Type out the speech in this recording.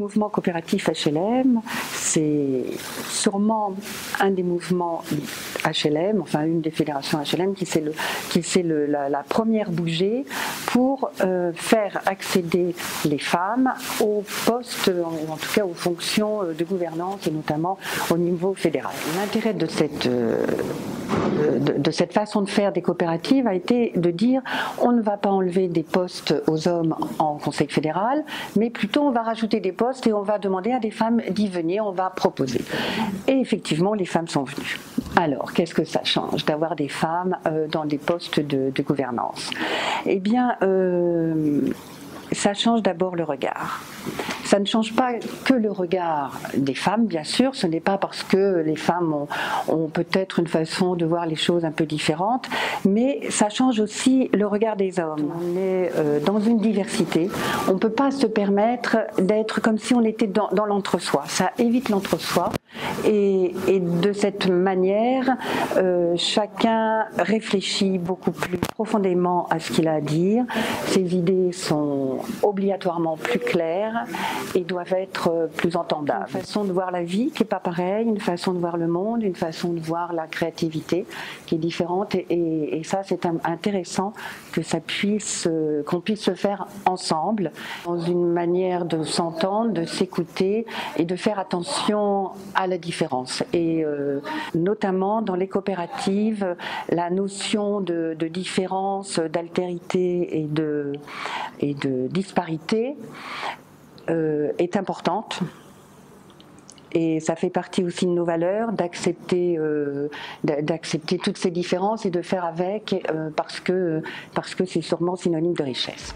mouvement coopératif HLM, c'est sûrement un des mouvements HLM, enfin une des fédérations HLM qui s'est la première bougée pour faire accéder les femmes aux postes, ou en tout cas aux fonctions de gouvernance, et notamment au niveau fédéral. L'intérêt de cette façon de faire des coopératives a été de dire on ne va pas enlever des postes aux hommes en conseil fédéral, mais plutôt on va rajouter des postes et on va demander à des femmes d'y venir, on va proposer. Et effectivement, les femmes sont venues. Alors, qu'est-ce que ça change d'avoir des femmes dans des postes de gouvernance? Eh bien, ça change d'abord le regard. Ça ne change pas que le regard des femmes, bien sûr. Ce n'est pas parce que les femmes ont peut-être une façon de voir les choses un peu différente, mais ça change aussi le regard des hommes. On est dans une diversité. On ne peut pas se permettre d'être comme si on était dans l'entre-soi. Ça évite l'entre-soi. Et de cette manière, chacun réfléchit beaucoup plus profondément à ce qu'il a à dire. Ses idées sont obligatoirement plus claires et doivent être plus entendables. Une façon de voir la vie qui n'est pas pareille, une façon de voir le monde, une façon de voir la créativité qui est différente. Et ça, c'est intéressant qu'on puisse se faire ensemble, dans une manière de s'entendre, de s'écouter et de faire attention à la différence. Et notamment dans les coopératives, la notion de différence, d'altérité et de disparité est importante. Et ça fait partie aussi de nos valeurs, d'accepter toutes ces différences et de faire avec, parce que c'est sûrement synonyme de richesse.